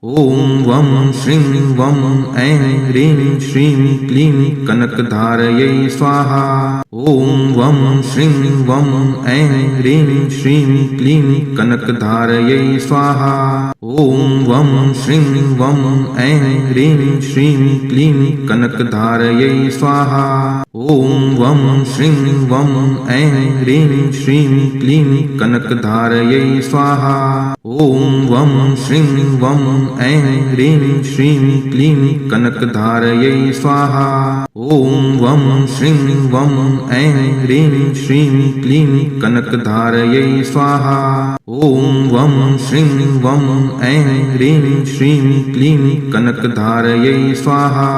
ॐ वं श्रीं वं ऐं ह्रीं श्रीं क्लीं कनकधारयै स्वाहा। ॐ वं श्रीं वं ऐं ह्रीं श्रीं क्लीं कनकधारयै स्वाहा। ॐ वं श्रीं वं ऐं ह्रीं श्रीं क्लीं कनकधारयै स्वाहा। ॐ वं श्रीं वं ऐं ह्रीं श्रीं क्लीं कनकधारयै स्वाहा। ॐ वं श्रीं वं ऐं ह्रीं श्रीं क्लीं कनकधारयै स्वाहा। ॐ वं श्रीं वं ऐं ह्रीं श्रीं क्लीं कनकधारयै स्वाहा। ॐ वं श्रीं वं ऐं ह्रीं श्रीं क्लीं कनकधारयै स्वाहा।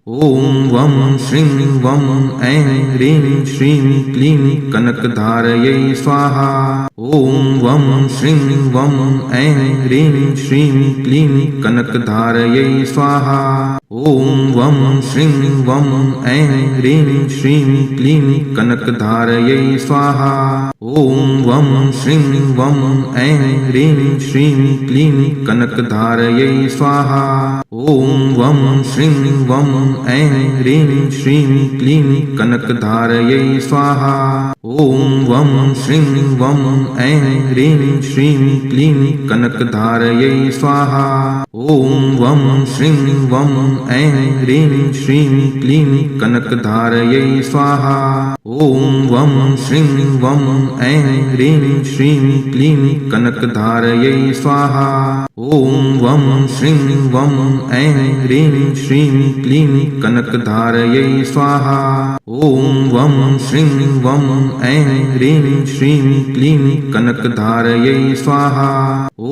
ॐ वं श्रीं वं ऐं ह्रीं श्रीं क्लीं कनकधारयै स्वाहा। ॐ वं श्रीं वं ऐं ह्रीं श्रीं क्लीं कनकधारयै स्वाहा। ॐ वं श्रीं वं ऐं ह्रीं श्रीं क्लीं कनकधारयै स्वाहा। ॐ वं श्रीं वं ऐं ह्रीं श्रीं क्लीं कनकधारयै स्वाहा। ॐ वं श्रीं वं ऐं ह्रीं श्रीं क्लीं कनकधारयै स्वाहा। ॐ वं श्रीं वं ऐं ह्रीं श्रीं क्लीं कनकधारयै स्वाहा। ॐ वं श्रीं वं ऐं ह्रीं श्रीं क्लीं कनकधारयै स्वाहा। ॐ वं श्रीं वं ऐं ह्रीं श्रीं क्लीं कनकधारयै स्वाहा। ॐ वं श्रीं वं ऐं ह्रीं श्रीं क्लीं कनकधारयै स्वाहा। ॐ वं श्रीं वं ऐं ह्रीं श्रीं क्लीं कनकधारयै स्वाहा।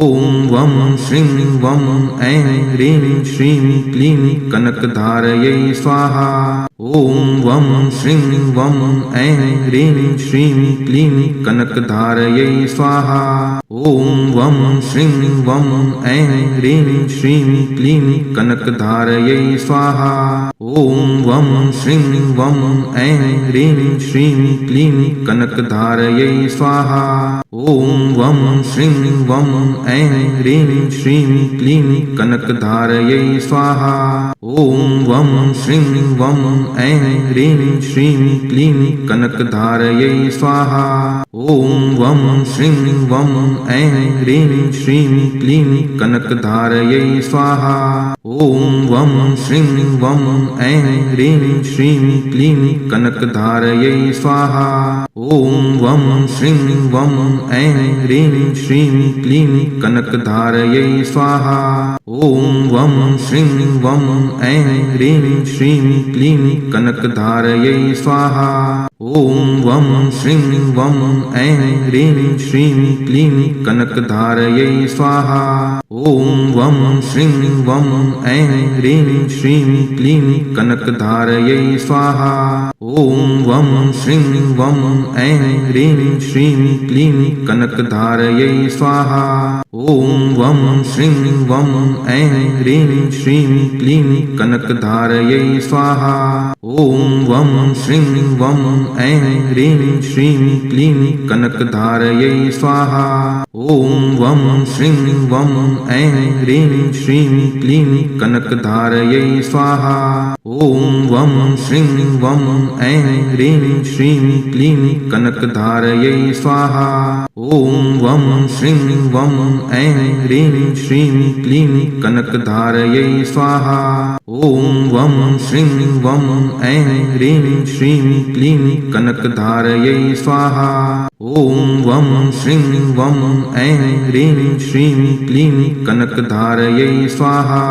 ॐ वं श्रीं वं ऐं ह्रीं श्रीं क्लीं कनकधारयै स्वाहा। ॐ वं श्रीं वं ऐं ह्रीं श्रीं क्लीं कनकधारयै स्वाहा। ॐ वं श्रीं वं ऐं ह्रीं श्रीं क्लीं कनकधारयै स्वाहा। ॐ वं श्रीं वं ऐं ह्रीं श्रीं क्लीं कनकधारयै स्वाहा। ॐ वं श्रीं वं ऐं ह्रीं श्रीं क्लीं कनकधारयै स्वाहा। ॐ वं श्रीं वं ऐं ह्रीं श्रीं क्लीं कनकधारयै स्वाहा। ॐ वं श्रीं वं ऐं ह्रीं श्रीं क्लीं कनकधारयै स्वाहा। ॐ वं श्रीं वं ऐं ह्रीं श्रीं क्लीं कनकधारयै स्वाहा। ॐ वं श्रीं वं ऐं ह्रीं श्रीं क्लीं कनकधारयै स्वाहा। ॐ वं श्रीं वं ऐं ह्रीं श्रीं क्लीं कनकधारयै स्वाहा। ॐ वं श्रीं वं ऐं ह्रीं श्रीं क्लीं कनकधारयै स्वाहा। ॐ वं श्रीं वं ऐं ह्रीं श्रीं क्लीं कनकधारयै स्वाहा। ॐ वं श्रीं वं ऐं ह्रीं श्रीं क्लीं कनकधारयै स्वाहा। ॐ वं श्रीं वं ऐं ह्रीं श्रीं क्लीं कनकधारयै स्वाहा। ॐ वं श्रीं वं ऐं ह्रीं श्रीं क्लीं कनकधारयै स्वाहा। ॐ वं श्रीं वं ऐं ह्रीं श्रीं क्लीं कनकधारयै स्वाहा। ॐ वं श्रीं वं ऐं ह्रीं श्रीं क्लीं कनकधारयै स्वाहा। ॐ वं श्रीं वं ऐं ह्रीं श्रीं क्लीं कनकधारयै स्वाहा। ॐ वं श्रीं वं ऐं ह्रीं श्रीं क्लीं कनकधारयै स्वाहा। ॐ वं श्रीं वं ऐं ह्रीं श्रीं क्लीं कनकधारयै स्वाहा।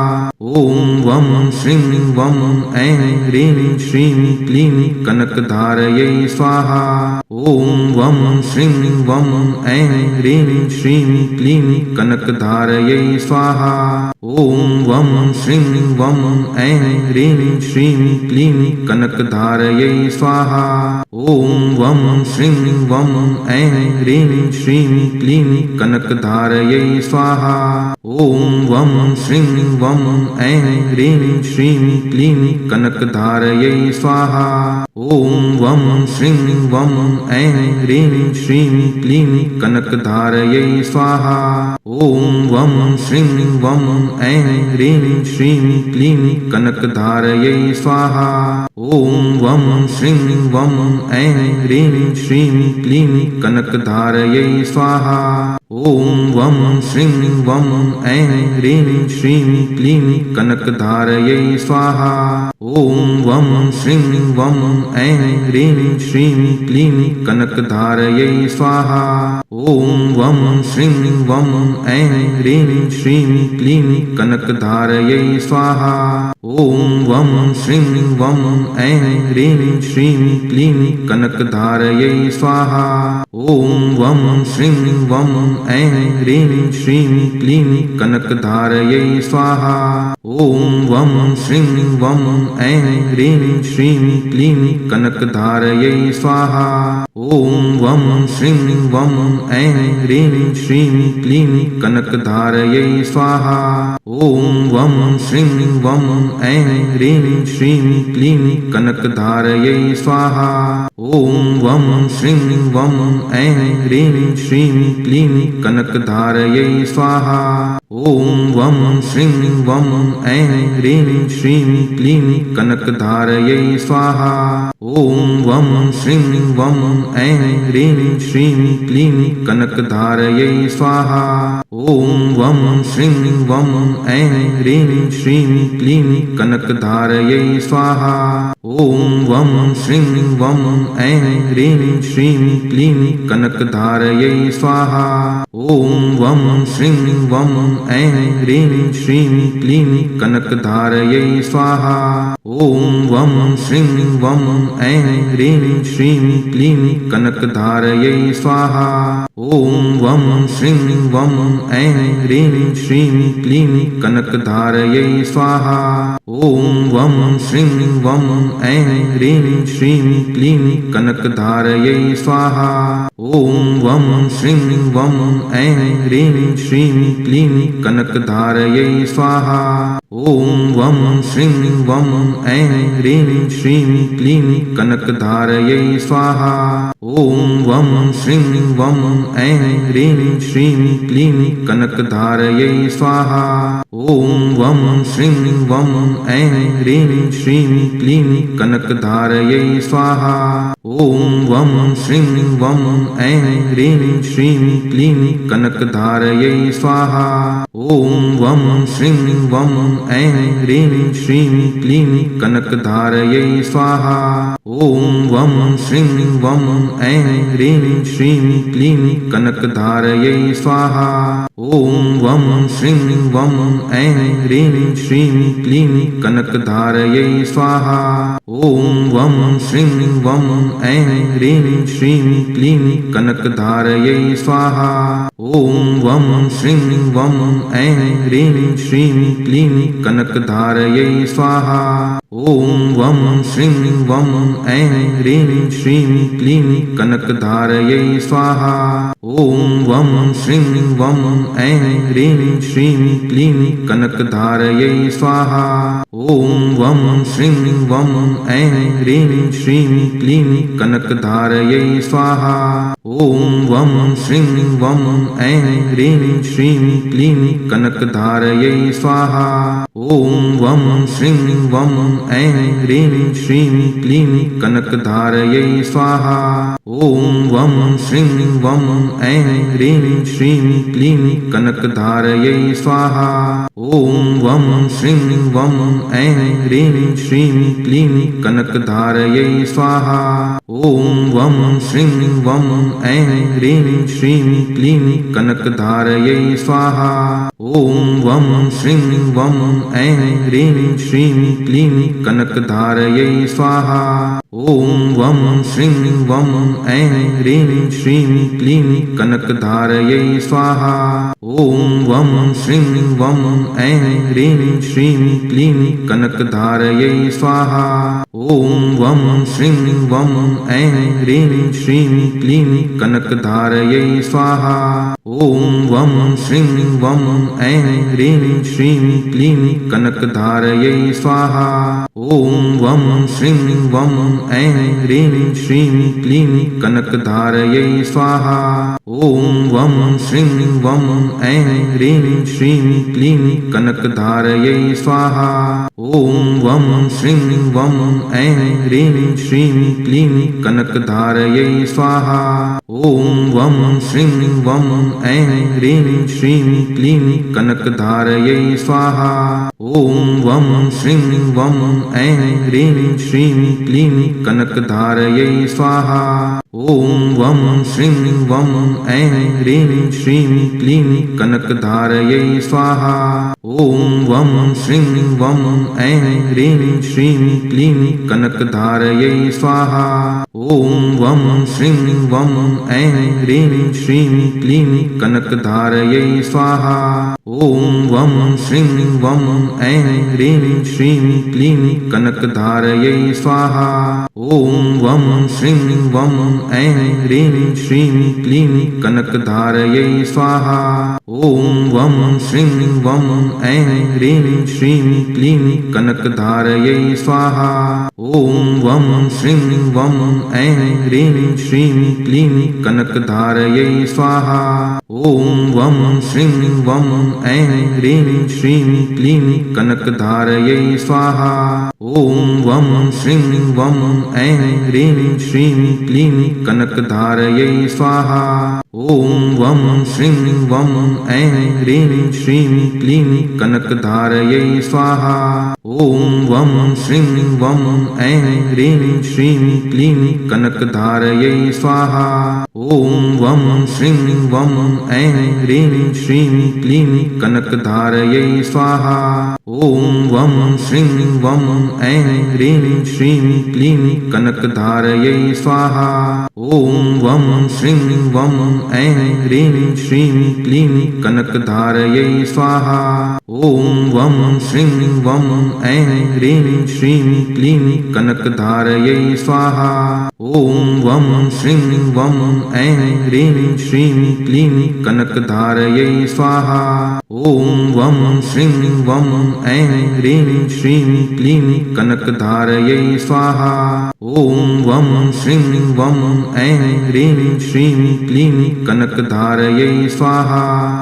ॐ वं श्रीं वं ऐं ह्रीं श्रीं क्लीं कनकधारयै स्वाहा। ॐ वं श्रीं वं ऐं ह्रीं श्रीं क्लीं कनकधारयै स्वाहा। ॐ वं श्रीं वं ऐं ह्रीं श्रीं क्लीं कनकधारयै स्वाहा। ॐ वं श्रीं वं ऐं ह्रीं श्रीं क्लीं कनकधारयै स्वाहा। ॐ वं श्रीं वं ऐं ह्रीं श्रीं क्लीं कनकधारयै स्वाहा। ॐ वं श्रीं वं ऐं ह्रीं श्रीं क्लीं कनकधारयै स्वाहा। ॐ वं श्रीं वं ऐं ह्रीं श्रीं क्लीं कनकधारयै स्वाहा। ॐ वं श्रीं वं ऐं ह्रीं श्रीं क्लीं कनकधारयै स्वाहा। ॐ वं श्रीं वं ऐं ह्रीं श्रीं क्लीं कनकधारयै स्वाहा। ॐ वं श्रीं वं ऐं ह्रीं श्रीं क्लीं कनकधारयै स्वाहा। ॐ वं श्रीं वं ऐं ह्रीं श्रीं क्लीं कनकधारयै स्वाहा। ॐ वं श्रीं वं ऐं ह्रीं श्रीं क्लीं कनकधारयै स्वाहा। ॐ वं श्रीं वं ऐं ह्रीं श्रीं क्लीं कनकधारयै स्वाहा। ॐ वं श्रीं वं ऐं ह्रीं श्रीं क्लीं कनकधारयै स्वाहा। ॐ वं श्रीं वं ऐं ह्रीं श्रीं क्लीं कनकधारयै स्वाहा। ॐ वं श्रीं वं ऐं ह्रीं श्रीं क्लीं कनकधारयै स्वाहा। ॐ वं श्रीं वं ऐं ह्रीं श्रीं क्लीं कनकधारयै स्वाहा। ॐ वं श्रीं वं ऐं ह्रीं श्रीं क्लीं कनकधारयै स्वाहा। ॐ वं श्रीं वं ऐं ह्रीं श्रीं क्लीं कनकधारयै स्वाहा। ॐ वं श्रीं वं ऐं ह्रीं श्रीं क्लीं कनकधारयै स्वाहा। ॐ वं श्रीं वं ऐं ह्रीं श्रीं क्लीं कनकधारयै स्वाहा। ॐ वं श्रीं वं ऐं ह्रीं श्रीं क्लीं कनकधारयै स्वाहा। ॐ वं श्रीं वं ऐं ह्रीं श्रीं क्लीं कनकधारयै स्वाहा। ॐ वं श्रीं वं ऐं ह्रीं श्रीं क्लीं कनकधारयै स्वाहा। ॐ वं श्रीं वं ऐं ह्रीं श्रीं क्लीं कनकधारयै स्वाहा। ॐ वं श्रीं वं ऐं ह्रीं श्रीं क्लीं कनकधारयै स्वाहा। ॐ वं श्रीं वं ऐं ह्रीं श्रीं क्लीं कनकधारयै स्वाहा। ॐ वं श्रीं वं ऐं ह्रीं श्रीं क्लीं कनकधारयै स्वाहा। ॐ वं श्रीं वं ऐं ह्रीं श्रीं क्लीं कनकधारयै स्वाहा। ॐ वं श्रीं वं ऐं ह्रीं श्रीं क्लीं कनकधारयै स्वाहा। ॐ वं श्रीं वं ऐं ह्रीं श्रीं क्लीं कनकधारयै स्वाहा। ॐ वं श्रीं वं ऐं ह्रीं श्रीं क्लीं कनकधारयै स्वाहा। ॐ वं श्रीं वं ऐं ह्रीं श्रीं क्लीं कनकधारयै स्वाहा। ॐ वं श्रीं वं ऐं ह्रीं श्रीं क्लीं कनकधारयै स्वाहा। ॐ वं श्रीं वं ऐं ह्रीं श्रीं क्लीं कनकधारयै स्वाहा। ॐ वं श्रीं वं ऐं ह्रीं श्रीं क्लीं कनकधारयै स्वाहा। ॐ वं श्रीं वं ऐं ह्रीं श्रीं क्लीं कनकधारयै स्वाहा। ॐ वं श्रीं वं ऐं ह्रीं श्रीं क्लीं कनकधारयै स्वाहा। ॐ वं श्रीं वं ऐं ह्रीं श्रीं क्लीं कनकधारयै स्वाहा। ॐ वं श्रीं वं ऐं ह्रीं श्रीं क्लीं कनकधारयै स्वाहा। ॐ वं श्रीं वं ऐं ह्रीं श्रीं क्लीं कनकधारयै स्वाहा। ॐ वं श्रीं वं ऐं ह्रीं श्रीं क्लीं कनकधारयै स्वाहा। ॐ वं श्रीं वं ऐं ह्रीं श्रीं क्लीं कनकधारयै स्वाहा। ॐ वं श्रीं वं ऐं ह्रीं श्रीं क्लीं कनकधारयै स्वाहा। ॐ वं श्रीं वं ऐं ह्रीं श्रीं क्लीं कनकधारयै स्वाहा। ॐ वं श्रीं वं ऐं ह्रीं श्रीं क्लीं कनकधारयै स्वाहा। ॐ वं श्रीं वं ऐं ह्रीं श्रीं क्लीं कनकधारयै स्वाहा। ॐ वं श्रीं वं ऐं ह्रीं श्रीं क्लीं कनकधारयै स्वाहा। ॐ वं श्रीं वं ऐं ह्रीं श्रीं क्लीं कनकधारयै स्वाहा। ॐ वं श्रीं वं ऐं ह्रीं श्रीं क्लीं कनकधारयै स्वाहा। ॐ वं श्रीं वं ऐं ह्रीं श्रीं क्लीं कनकधारयै स्वाहा। ॐ वं श्रीं वं ऐं ह्रीं श्रीं क्लीं कनकधारयै स्वाहा। ॐ वं श्रीं वं ऐं ह्रीं श्रीं क्लीं कनकधारयै स्वाहा। ॐ वं श्रीं वं ऐं ह्रीं श्रीं क्लीं कनकधारयै स्वाहा। ॐ वं श्रीं वं ऐं ह्रीं श्रीं क्लीं कनकधारयै स्वाहा। ॐ वं श्रीं वं ऐं ह्रीं श्रीं क्लीं कनकधारयै स्वाहा। ॐ वं श्रीं वं ऐं ह्रीं श्रीं क्लीं कनकधारयै स्वाहा। ॐ वं श्रीं वं ऐं ह्रीं श्रीं क्लीं कनकधारयै स्वाहा। ॐ वं श्रीं वं ऐं ह्रीं श्रीं क्लीं कनकधारयै स्वाहा। ॐ वं श्रीं वं ऐं ह्रीं श्रीं क्लीं कनकधारयै स्वाहा। ॐ वं श्रीं वं ऐं ह्रीं श्रीं क्लीं कनकधारयै स्वाहा। ॐ वं श्रीं वं ऐं ह्रीं श्रीं क्लीं कनकधारयै स्वाहा। ॐ वं श्रीं वं ऐं ह्रीं श्रीं क्लीं कनकधारयै स्वाहा। ॐ वं श्रीं वं ऐं ह्रीं श्रीं क्लीं कनकधारयै स्वाहा। ॐ वं श्रीं वं ऐं ह्रीं श्रीं क्लीं कनकधारयै स्वाहा। ॐ वं श्रीं वं ऐं ह्रीं श्रीं क्लीं कनकधारयै स्वाहा। ॐ वं श्रीं वं ऐं ह्रीं श्रीं क्लीं कनकधारयै स्वाहा। ॐ वं श्रीं वं ऐं ह्रीं श्रीं क्लीं कनकधारयै स्वाहा। ॐ वं श्रीं वं ऐं ह्रीं श्रीं क्लीं कनकधारयै स्वाहा। ॐ वं श्रीं वं ऐं ह्रीं श्रीं क्लीं कनकधारयै स्वाहा। ॐ वं श्रीं वं ऐं ह्रीं श्रीं क्लीं कनकधारयै स्वाहा।